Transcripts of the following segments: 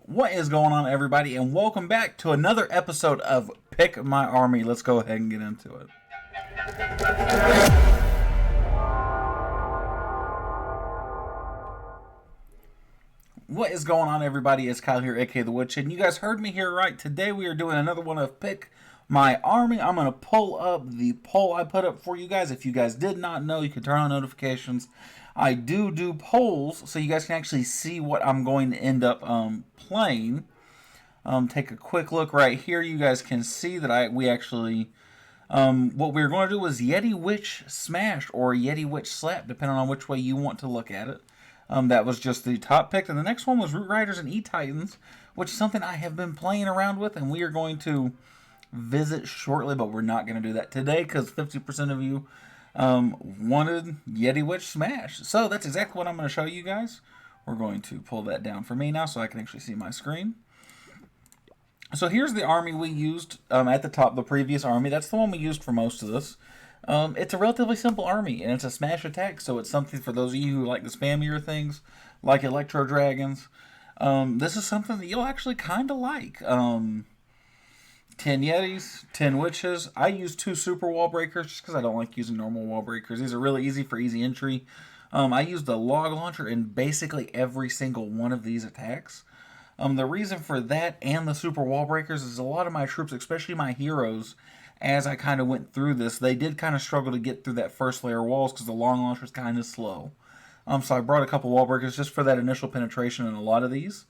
What is going on, everybody, and welcome back to another episode of Pick My Army. Let's go ahead and get into it. What is going on, everybody? It's Kyle here, aka The Witch, and you guys heard me here right. Today we are doing another one of Pick My Army. I'm going to pull up the poll I put up for you guys. If you guys did not know, you can turn on notifications. I do polls, so you guys can actually see what I'm going to end up playing. Take a quick look right here. You guys can see that we actually... what we were going to do was Yeti Witch Smash or Yeti Witch Slap, depending on which way you want to look at it. That was just the top pick. And the next one was Root Riders and E-Titans, which is something I have been playing around with, and we are going to visit shortly, but we're not going to do that today because 50% of you wanted Yeti Witch Smash. So that's exactly what I'm going to show you guys. We're going to pull that down for me now so I can actually see my screen. So here's the army we used at the top, the previous army. That's the one we used for most of this. It's a relatively simple army, and it's a smash attack, so it's something for those of you who like the spammier things, like Electro Dragons. This is something that you'll actually kind of like. 10 Yetis, 10 Witches. I use 2 Super Wall Breakers just because I don't like using normal Wall Breakers. These are really easy for easy entry. I use the Log Launcher in basically every single one of these attacks. The reason for that and the Super Wall Breakers is a lot of my troops, especially my heroes, as I kind of went through this, they did kind of struggle to get through that first layer of walls because the Long Launcher is kind of slow. So I brought a couple Wall Breakers just for that initial penetration in a lot of these.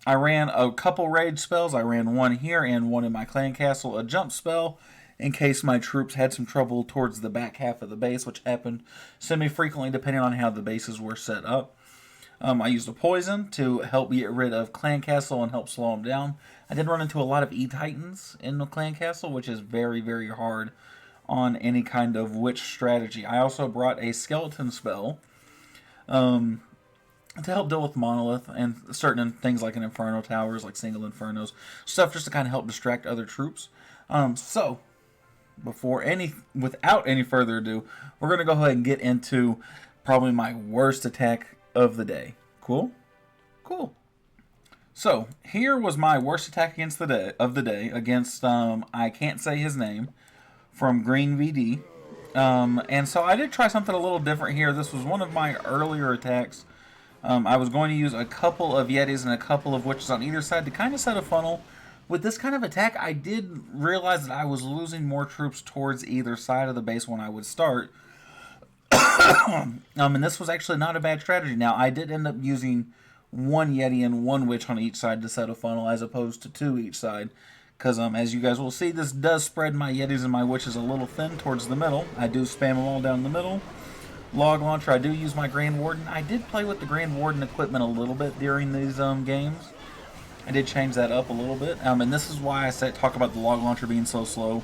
I ran a couple rage spells. I ran one here and one in my clan castle, a jump spell, in case my troops had some trouble towards the back half of the base, which happened semi-frequently depending on how the bases were set up. I used a poison to help get rid of clan castle and help slow them down. I did run into a lot of E-Titans in the clan castle, which is very, very hard on any kind of witch strategy. I also brought a skeleton spell to help deal with Monolith and certain things like an Inferno Towers, like single Infernos. Stuff just to kind of help distract other troops. So, without any further ado, we're going to go ahead and get into probably my worst attack of the day. Cool? Cool. So, here was my worst attack against the day against, I can't say his name, from Green VD. And so I did try something a little different here. This was one of my earlier attacks. I was going to use a couple of Yetis and a couple of Witches on either side to kind of set a funnel. With this kind of attack, I did realize that I was losing more troops towards either side of the base when I would start. And this was actually not a bad strategy. Now, I did end up using one Yeti and one Witch on each side to set a funnel as opposed to 2 each side. Because, as you guys will see, this does spread my Yetis and my Witches a little thin towards the middle. I do spam them all down the middle. Log Launcher, I do use my Grand Warden. I did play with the Grand Warden equipment a little bit during these games. I did change that up a little bit. And this is why I talk about the Log Launcher being so slow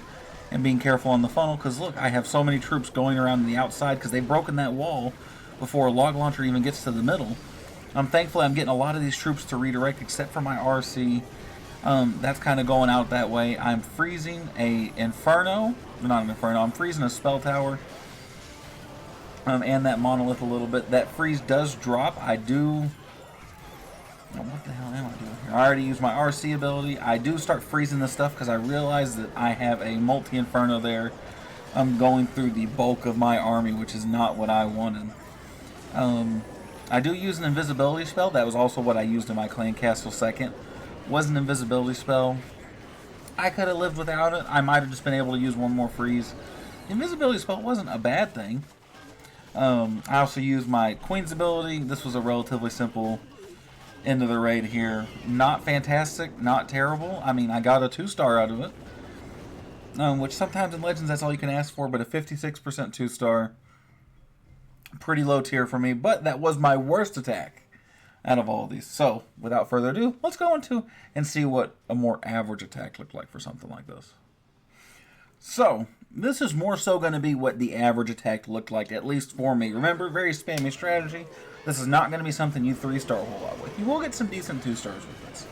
and being careful on the funnel. Because look, I have so many troops going around the outside because they've broken that wall before a Log Launcher even gets to the middle. Thankfully, I'm getting a lot of these troops to redirect except for my RC. That's kind of going out that way. I'm freezing a Inferno. Not an Inferno. I'm freezing a Spell Tower. And that Monolith a little bit. That freeze does drop. I do... Oh, what the hell am I doing here? I already used my RC ability. I do start freezing this stuff because I realize that I have a multi-Inferno there. I'm going through the bulk of my army, which is not what I wanted. I do use an invisibility spell. That was also what I used in my clan castle second. Was an invisibility spell. I could have lived without it. I might have just been able to use one more freeze. The invisibility spell wasn't a bad thing. I also used my Queen's ability. This was a relatively simple end of the raid here. Not fantastic, not terrible. I mean, I got a 2-star out of it. Which sometimes in Legends that's all you can ask for, but a 56% 2-star. Pretty low tier for me, but that was my worst attack out of all of these. So, without further ado, let's go into and see what a more average attack looked like for something like this. So, this is more so going to be what the average attack looked like, at least for me. Remember, very spammy strategy. This is not going to be something you 3-star a whole lot with. You will get some decent 2-stars with this.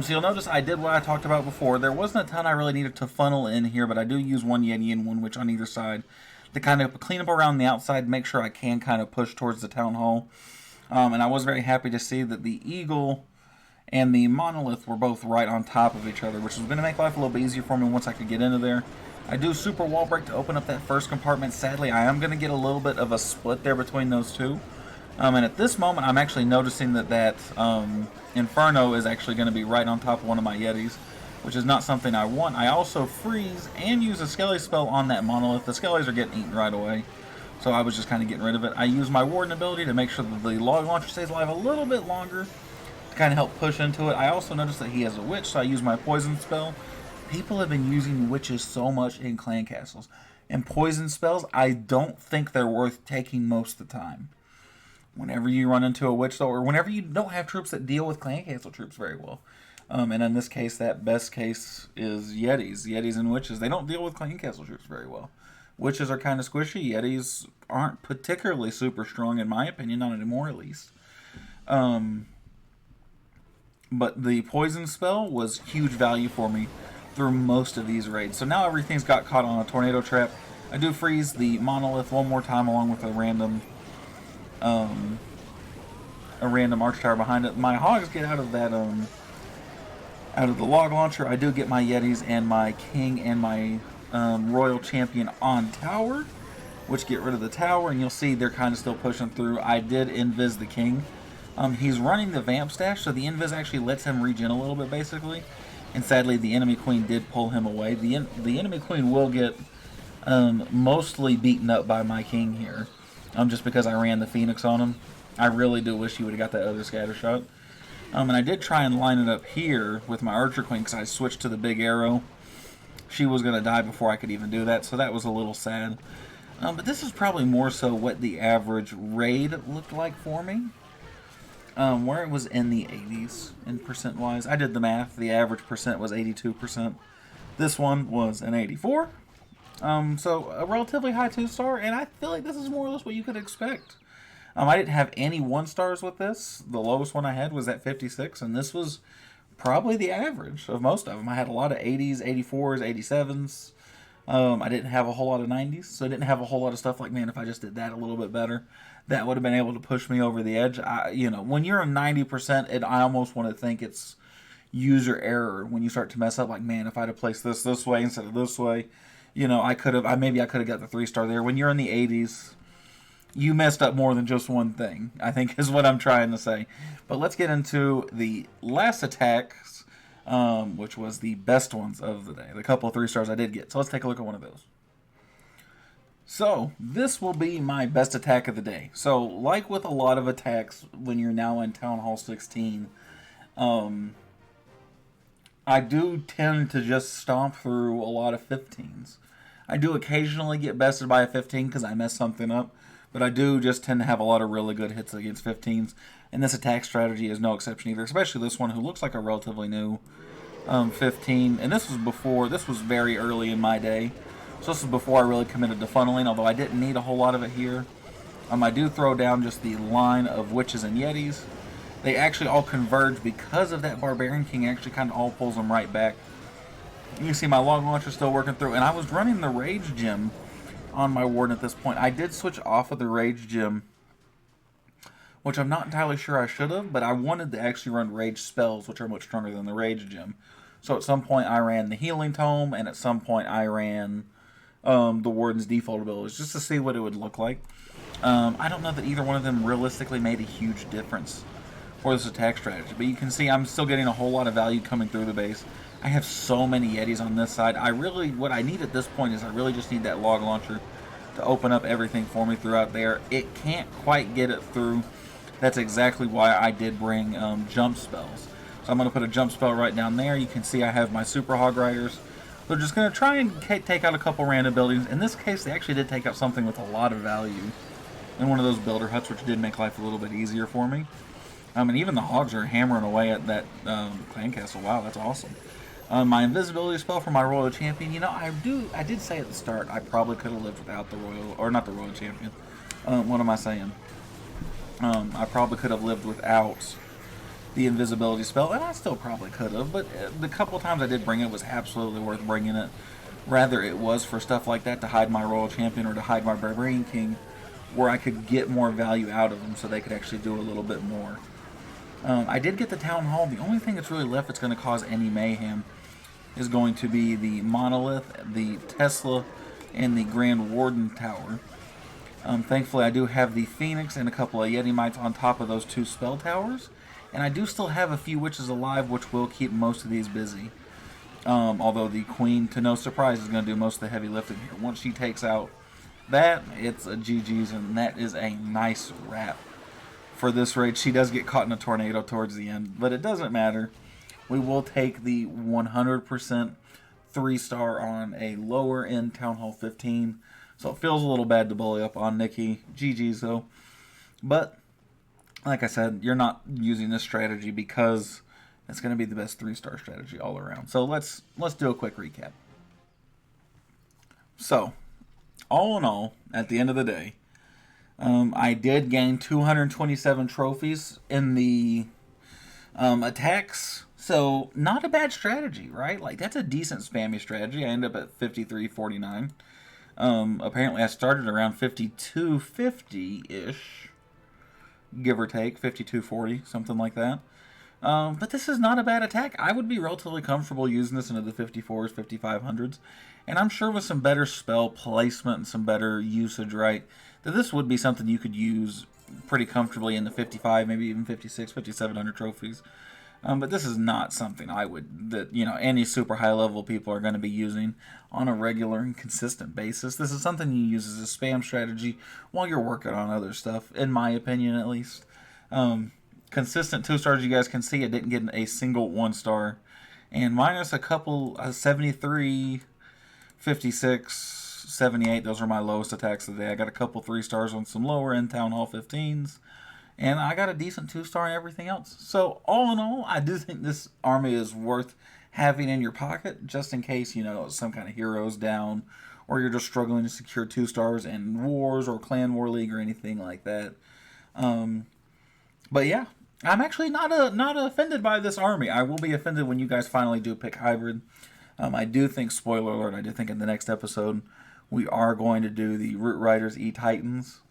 So you'll notice I did what I talked about before. There wasn't a ton I really needed to funnel in here, but I do use one Yeti and one Witch on either side to kind of clean up around the outside, make sure I can kind of push towards the Town Hall. And I was very happy to see that the Eagle and the monolith were both right on top of each other, which was going to make life a little bit easier for me once I could get into there. I do super wall break to open up that first compartment. Sadly, I am going to get a little bit of a split there between those two. And at this moment, I'm actually noticing that Inferno is actually going to be right on top of one of my Yetis, which is not something I want. I also freeze and use a Skelly spell on that monolith. The Skellies are getting eaten right away, so I was just kind of getting rid of it. I use my Warden ability to make sure that the log launcher stays alive a little bit longer to kind of help push into it. I also noticed that he has a witch, so I use my poison spell. People have been using witches so much in clan castles. And poison spells, I don't think they're worth taking most of the time. Whenever you run into a witch, though, or whenever you don't have troops that deal with clan castle troops very well. And in this case, that best case is Yetis. Yetis and witches, they don't deal with clan castle troops very well. Witches are kind of squishy. Yetis aren't particularly super strong, in my opinion, not anymore at least. But the poison spell was huge value for me through most of these raids. So now everything's got caught on a tornado trap. I do freeze the monolith one more time along with a random arch tower behind it. My hogs get out of that out of the log launcher. I do get my Yetis and my king and my royal champion on tower, which get rid of the tower, and you'll see they're kind of still pushing through. I did invis the king. He's running the vamp stash, so the invis actually lets him regen a little bit basically. And sadly, the enemy queen did pull him away. The enemy queen will get mostly beaten up by my king here, just because I ran the phoenix on him. I really do wish he would have got that other scatter shot. And I did try and line it up here with my archer queen because I switched to the big arrow. She was going to die before I could even do that, so that was a little sad. But this is probably more so what the average raid looked like for me. Where it was in the 80s in percent-wise. I did the math. The average percent was 82%. This one was an 84. So a relatively high 2-star, and I feel like this is more or less what you could expect. I didn't have any 1-stars with this. The lowest one I had was at 56, and this was probably the average of most of them. I had a lot of 80s, 84s, 87s. I didn't have a whole lot of 90s, so I didn't have a whole lot of stuff like, man, if I just did that a little bit better, that would have been able to push me over the edge. When you're a 90%, I almost want to think it's user error when you start to mess up. Like, man, if I'd have placed this way instead of this way, I could have. Maybe I could have got the 3-star there. When you're in the 80s, you messed up more than just one thing, I think is what I'm trying to say. But let's get into the last attacks, which was the best ones of the day. The couple of 3-stars I did get. So let's take a look at one of those. So, this will be my best attack of the day. So, like with a lot of attacks when you're now in Town Hall 16, I do tend to just stomp through a lot of 15s. I do occasionally get bested by a 15 because I mess something up, but I do just tend to have a lot of really good hits against 15s, and this attack strategy is no exception either, especially this one who looks like a relatively new 15, and this was very early in my day. So this is before I really committed to funneling, although I didn't need a whole lot of it here. I do throw down just the line of witches and yetis. They actually all converge because of that barbarian king. Actually kind of all pulls them right back. You can see my log launcher still working through, and I was running the rage gem on my warden at this point. I did switch off of the rage gem, which I'm not entirely sure I should have, but I wanted to actually run rage spells, which are much stronger than the rage gem. So at some point I ran the healing tome, and at some point I ran the warden's default abilities, just to see what it would look like. I don't know that either one of them realistically made a huge difference for this attack strategy, but you can see I'm still getting a whole lot of value coming through the base. I have so many yetis on this side. What I need at this point is I really just need that log launcher to open up everything for me throughout there. It can't quite get it through. That's exactly why I did bring jump spells. So I'm going to put a jump spell right down there. You can see I have my super hog riders. They're just going to try and take out a couple random buildings. In this case, they actually did take out something with a lot of value in one of those builder huts, which did make life a little bit easier for me. And even the hogs are hammering away at that clan castle. Wow, that's awesome. My invisibility spell for my royal champion. I did say at the start I probably could have lived without the royal, or not the royal champion. What am I saying? I probably could have lived without the invisibility spell, and I still probably could have, but the couple times I did bring it was absolutely worth bringing it. Rather, it was for stuff like that, to hide my royal champion or to hide my barbarian king, where I could get more value out of them so they could actually do a little bit more. I did get the Town Hall. The only thing that's really left that's going to cause any mayhem is going to be the Monolith, the Tesla, and the Grand Warden Tower. Thankfully, I do have the Phoenix and a couple of Yeti Mites on top of those 2 spell towers. And I do still have a few witches alive, which will keep most of these busy. Although the Queen, to no surprise, is going to do most of the heavy lifting here. Once she takes out that, it's a GG's, and that is a nice wrap for this raid. She does get caught in a tornado towards the end, but it doesn't matter. We will take the 100% 3-star on a lower end Town Hall 15. So it feels a little bad to bully up on Nikki. GG's though. But, like I said, you're not using this strategy because it's going to be the best 3-star strategy all around. So let's do a quick recap. So, all in all, at the end of the day, I did gain 227 trophies in the attacks. So, not a bad strategy, right? Like, that's a decent spammy strategy. I ended up at 53.49. Apparently I started around 52.50-ish, give or take, 52.40, something like that. But this is not a bad attack. I would be relatively comfortable using this into the 54s, 5500s, and I'm sure with some better spell placement and some better usage, right, that this would be something you could use pretty comfortably in the 55, maybe even 56, 5700 trophies. But this is not something any super high level people are going to be using on a regular and consistent basis. This is something you use as a spam strategy while you're working on other stuff, in my opinion at least. Consistent 2-stars, you guys can see I didn't get a single 1-star. And minus a couple 73, 56, 78, those are my lowest attacks of the day. I got a couple 3-stars on some lower end Town Hall 15s. And I got a decent 2-star and everything else. So, all in all, I do think this army is worth having in your pocket, just in case, some kind of hero's down, or you're just struggling to secure 2-stars in wars or clan war league or anything like that. But yeah, I'm actually not offended by this army. I will be offended when you guys finally do pick hybrid. I do think, spoiler alert, I do think in the next episode we are going to do the Root Riders E-Titans.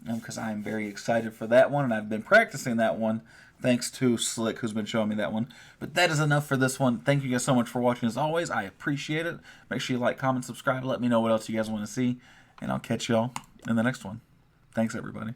Because I'm very excited for that one, and I've been practicing that one thanks to Slick, who's been showing me that one. But that is enough for this one. Thank you guys so much for watching. As always, I appreciate it. Make sure you like, comment, subscribe. Let me know what else you guys want to see, and I'll catch y'all in the next one. Thanks, everybody.